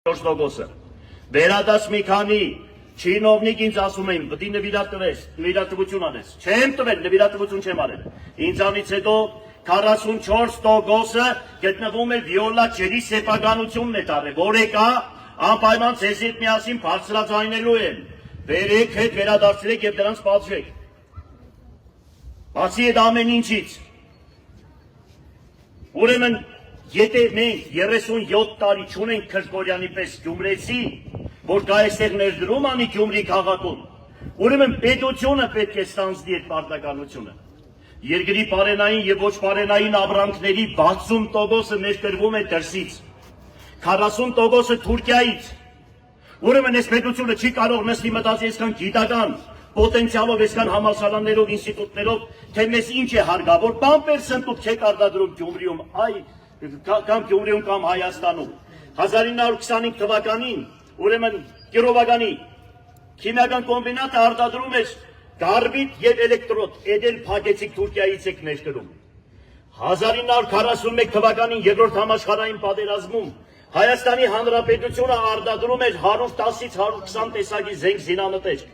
4%-ը։ Վերադաս մի քանի չինովնիկ ինձ ասում էին, պտի նվիրատվություն անես։ Չեմ տվել, նվիրատվություն չեմ արել։ Ինձանից հետո 44%-ը գտնվում է վիոլա ջերի սեփականությունն է տարել, որ եկա անպայման ձեզ հետ միասին բարձրաձայնելու են։ Վերեք հետ վերադարձրեք եւ դրանց պատժեք։ Բացի այդ ամեն ինչից։ Ուրեմն, եթե մենք 37 տարի չունենք Քրկորյանի պես գյումրեցի, որ կա այստեղ ներդրում անի Գյումրի քաղաքում, ուրեմն պետությունը պետք է ստանձնի այդ պարտականությունը։ Երկրի պարենային եւ ոչ պարենային ապրանքների 60%-ը ներկրվում է դրսից, 40%-ը Թուրքիայից։ Ուրեմն այս պետությունը չի կարող նստի մտածի այսքան գիտական պոտենցիալով, այսքան համալսարաններով, ինստիտուտներով, թե մեզ ինչ է հարկավոր, բամպերսենտով չեք արտադրում Գյումրիում, կամ Գյումրիում կամ Հայաստանում։ 1925 թվականին, ուրեմն Կիրովագանի քիմիական կոմբինատը արտադրում էր գարբիտ եւ էլեկտրոդ, էդել փակեցիկ Թուրքիայից եք ներկրում։ 1941 թվականին երկրորդ համաշխարհային պատերազմում Հայաստանի Հանրապետությունը արտադրում էր 110-ից 120 տեսակի զենք զինանետեր։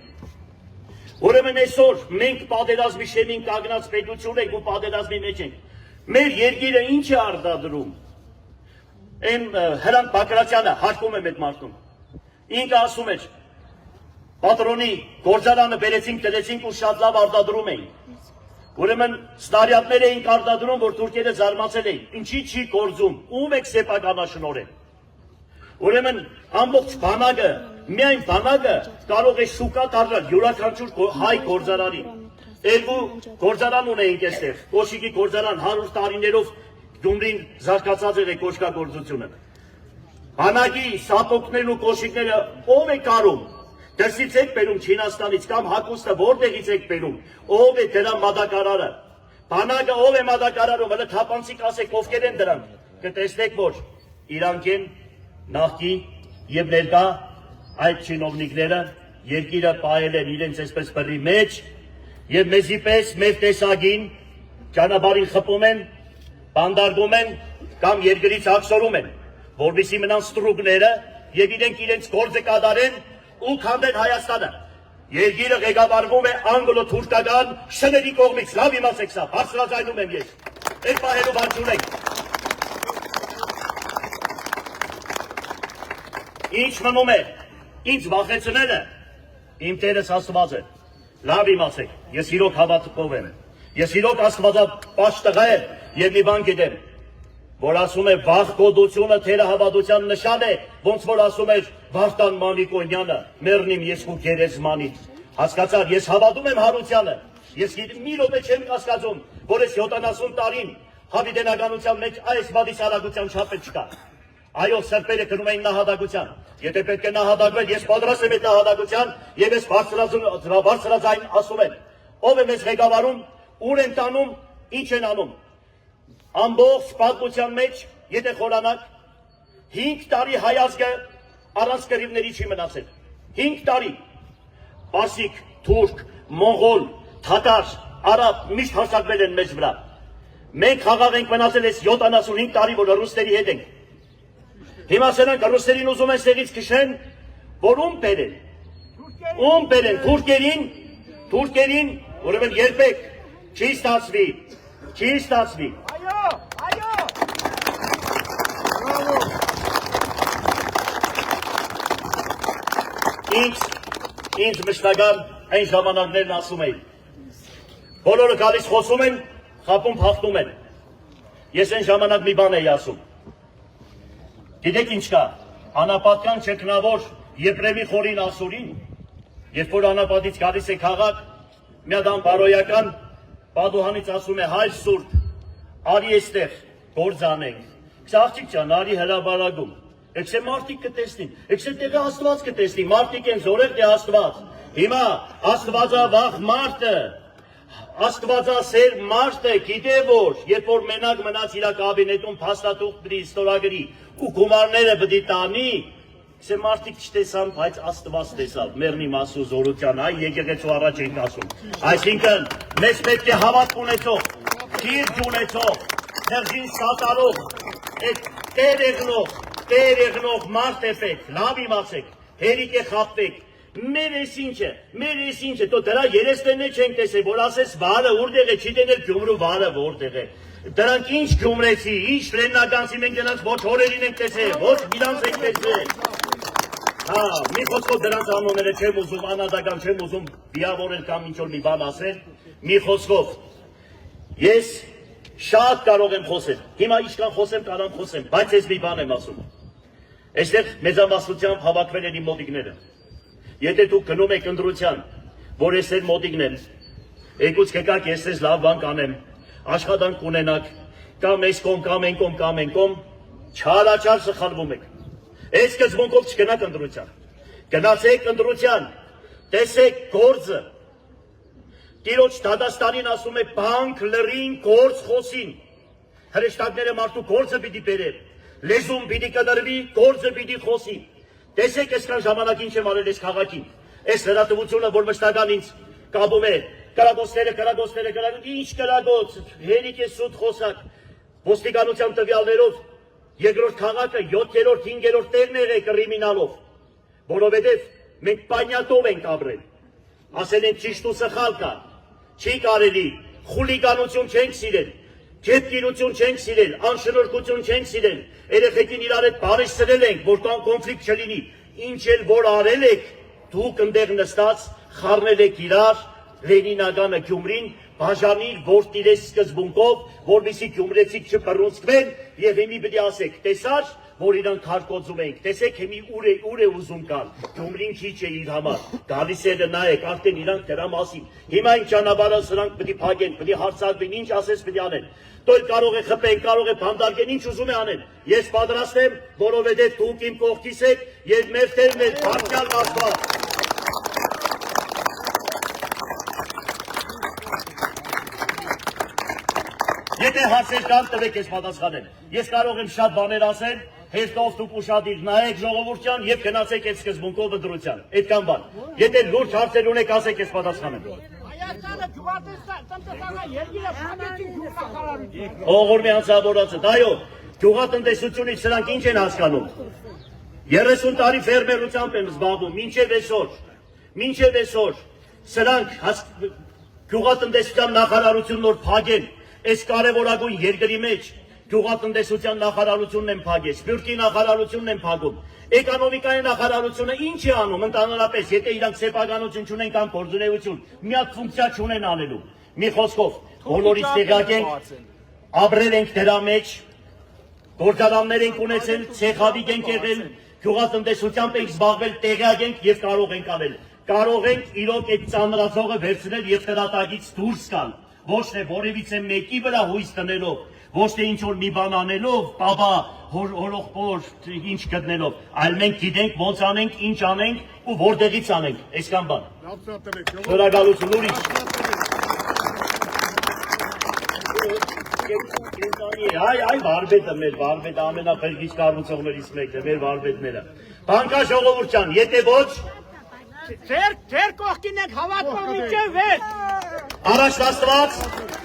Ուրեմն այսօր մենք պատերազմի շեմին կանգնած պետություն ենք ու պատերազմի մեջ ենք։ Մեր երկիրը ինչ է արտադրում։ Այն Հրանտ Բակրատյանը հարկում է այդ մարդուն։ Ինքը ասում էր, պատրոնի գործարանը բերեցինք, դրեցինք ու շատ լավ արտադրում էին։ Ուրեմն ստարյատներ էինք արտադրում, որ թուրքերը զարմացել էին։ Ինչի չի գործում, ում եք սեփականաշնորհել։ Ուրեմն ամբողջ բանակը, միայն բանակը կարող է շուկա դառնալ յուրաքանչյուր հայ գործարանի։ Երկու գործարան ունեինք այստեղ, Կոշիկի գործարան 100 տարիներով Գյումրին զարգացած է կոշկագործությունը։ Բանակի սապոկներն ու կոշիկները ով է կարում։ Դրսից եք բերում Չինաստանից կամ հագուստը որտեղից եք բերում, ով է դրա մատակարարը։ Բանակը ով է մատակարարում, հələ թափանցիկ ասեք ովքեր են դրանք։ Կտեսնեք, որ իրանք են նախկի եւ ներկա այդ չինովնիկները երկիրը պահել են իրենց այսպես բռի մեջ եւ մեզի պես մեր տեսագին ճանապարհին խփում են, բանդարգում են կամ երկրից ակսորում են, որովհետեւ մնան ստրուկները եւ իրենց գործը կատարեն ու քանդեն Հայաստանը։ Երկիրը ղեկավարվում է անգլո-թուրքական շների կողմից, լավ իմացեք սա, բարձրաձայնում եմ ես։ Այդ պահերով բան չունենք։ Ինչ մնում է, ինձ վախեցնելը, իմ Տերս Աստված է, լավ իմացեք, ես իրոք հավատքով եմ, ես իրոք աստվածապաշտ տղա եմ եւ մի բան գիտեմ, որ ասում է վախկոդությունը թերահավատության նշան է, ոնց որ ասում էր Վարդան Մանիկոնյանը, մեռնիմ ես ու գերեզմանին, հասկացար, ես հավատում եմ հարությանը, ես մի րոպե չեմ կասկածում, որ ես 70 տարին հավիտենականության մեջ այս բադիսարակության չափը չկա։ Այո, սրբերը կրում էին նահատակության, եթե պետք է նահատակվել, ես պատրաստ եմ այդ նահատակության եւ ես բարձրաձայն ասում եմ, ով է մեզ ղեկավարում, ուր են տանում, ինչ են անում։ Ամբողջ պատմության մեջ, եթե խորանաք, 5 տարի հայ ազգը առանց կռիվների չի մնացել։ 5 տարի։ Պարսիկ, թուրք, մոնղոլ, թատար, արաբ միշտ հարձակվել են մեզ վրա։ Մենք խաղաղ ենք մնացել այս 75 տարի, որ ռուսների հետ ենք։ Հիմա սրանք ռուսերին ուզում են ստեղից քշեն, որ ում բերեն։ Ում բերեն, թուրքերին, ուրեմն երբեք չի ստացվի, չի ստացվի։ Ինձ մշտական այն ժամանակներն ասում էին, բոլորը գալիս խոսում են, խապում փախնում են։ Ես այն ժամանակ մի բան էի ասում։ Գիտեք ինչ կա, անապատական չեքնավոր Եփրեմի խորին ասուրին, երբ որ անապատից գալիս է քաղաք, մի հատ բարոյական պատուհանից ասում է հայր սուրբ, արի էստեղ, գործ անենք, աղջիկ ջան, արի հրաբարագում, եկսե մարդիկ կտեսնին, եկսե տեղը Աստված կտեսնի, մարդիկ են զորեղ դե Աստված, հիմա Աստվածավախ մարդը, Աստվածասեր մարդը գիտե որ, երբ որ մենակ մնաց իր կաբինետում փաստաթուղթ պիտի ստորագրի ու գումարները պիտի տանի, Սե մարդիկ չտեսան, բայց Աստված տեսավ, մեռնի մասու զորության, այ եկեղեցու առաջ ենք ասում։ Այսինքն, մեզ պետք է հավատք ունեցող, քիրք ունեցող, թերձին սատարող, այդ տեր եղնող, Տեր եղնող մարդ է պետք, լավ իմացեք, հերիք է խապվեք, մեր ես ինչը, տո դրա երեստենը չենք տեսել, որ ասես վարը որտեղ է, չի դենել Գյումրու վարը որտեղ է, դրանք ինչ գյումրեցի, ինչ լեննագանցի մենք դրանց ոչ հորերին ենք տեսել, ոչ իրանց ենք տեսել, հա, մի խոսքով դրանց անունները չեմ ուզում, անադական չեմ ուզում վիավորել կամ ինչ-որ մի բան ասել, մի խոսքով, ես շատ կարող եմ խոսել, հիմա ինչքան խոսեմ, կարամ խոսեմ, բայց ես մի բան եմ ասում, այստեղ մեծամասնությամբ հավաքվել են իմ մոտիկները, եթե դուք գնում եք ընտրության, որ ես էլ մոտիկն եմ, եկուց կգաք ես ես լավ բան կանեմ, աշխատանք ունենաք, կամ այս կոմ, կամ են կոմ, կամ են կոմ, չարաչար սխալվում եք, այս սկզբունքով չգնաք ընտրության, գնացեք ընտրության, տեսեք գործը, տիրոջ Դադաստանին ասում է բանք լրին գործ խոսին, հրեշտակները մարդու գործը պիտի բերեր, լեզուն պիտի կդրվի, գործը պիտի խոսի, տեսեք այսքան ժամանակին չեմ արել այս քաղաքին, այս լրատվությունը, որ մշտական ինձ կապում է, կրագոցները, ինչ կրագոց, հերիք է սուտ խոսակ, ոստիկանության տվյալներով, երկրորդ քաղաքը 7-րդ, 5-րդ տեղն է կրիմինալով, որովհետև մենք պանյատով ենք ապրել, ասել են ճիշտ ու սխալ կա, չի կարելի, խուլիգանություն չենք սիրել, ջետկիրություն չենք սիրել, անշնորհքություն չենք սիրել, երեխեքին իրար հետ բարեշտել ենք, որ կան կոնֆլիկտ չլինի, ինչ էլ որ արել եք, դուք ընդեղ նստած խառնել եք իրար, Լենինագանը Գյումրին, բաժանիր որդիրես սկզբունքով, որպեսզի գյումրեցիք չպռունցքվեն եւ հիմի պիտի ասեք, տեսար, որ իրանք հարկոծում ենք, տեսեք հիմի ուր է ուզում կան, Գյումրին քիչ է իր համար, գալիս է նայեք, արդեն իրանք դրա մասին, հիմա ինչ ճանապարհը սրանք պիտի փակեն, պիտի հարցակվեն, ինչ ասես պիտի անեն, Տոյ կարող է խփեն, կարող է բանդարգեն, ինչ ուզում է անեն, ես պատրաստ եմ, որովհետեւ դուք իմ կողքից եք եւ մեր տերն է բարձրալ Աստված։ Եթե հարցեր կան, տվեք ես պատասխանեմ։ Ես կարող եմ շատ բաներ ասել, հերթով դուք ուշադիր նայեք ժողովուրդյան եւ գնացեք այդ սկզբունքով ընտրության։ Այդքան բան։ Եթե լուրջ հարցեր ունեք, ասեք ես պատասխանեմ։ Հայաստանը գյուղատնտեսական երկիրը փակեցին գյուղնախարարություն։ Ողորմի անձավորացը, այո, գյուղատնտեսությունից սրանք ինչ են հասկանում։ 30 տարի ֆերմերությամբ եմ զբաղվում, մինչև այսօր սրանք գյուղատնտեսության նախարարությունն որ փակեն, այս կարևորագույն երկրի մեջ գյուղատնտեսության նախարարությունն են փակել, սպիրտի նախարարությունն են փակում, էկոնոմիկայի նախարարությունը ինչ է անում ընդհանրապես, եթե իրանք սեփականություն չունեն կամ գործունեություն, մի հատ ֆունկցիա չունեն անելու։ Մի խոսքով, բոլորից տեղյակ ենք, ապրել ենք դրա մեջ, գործարաններ ենք ունեցել, ցեխավիկ ենք եղել, գյուղատնտեսությամբ ենք զբաղվել, տեղյակ ենք եւ կարող ենք անել։ Կարող ենք իրոք այդ ծանրացողը վերցնել եւ տրատագից դուրս գալ, ոչ թե որևիցե մեկի վրա հույս տնելով, ոչ թե ինչ որ մի բան անելով, պապա, հորոխոր, ինչ գտնելով, այլ մենք գիտենք ոնց անենք, ինչ անենք ու որտեղից անենք, այսքան բան։ Շնորհակալություն, ուրիշ։ Այ վարպետը մեր վարպետը ամենափրկիչ կառուցողներից մեկն է, մեր վարպետները։ Բանկա ժողովուրդ ջան, եթե ոչ Ձեր կողքին եք հավատում մինչև վեր։ Առաջ Աստված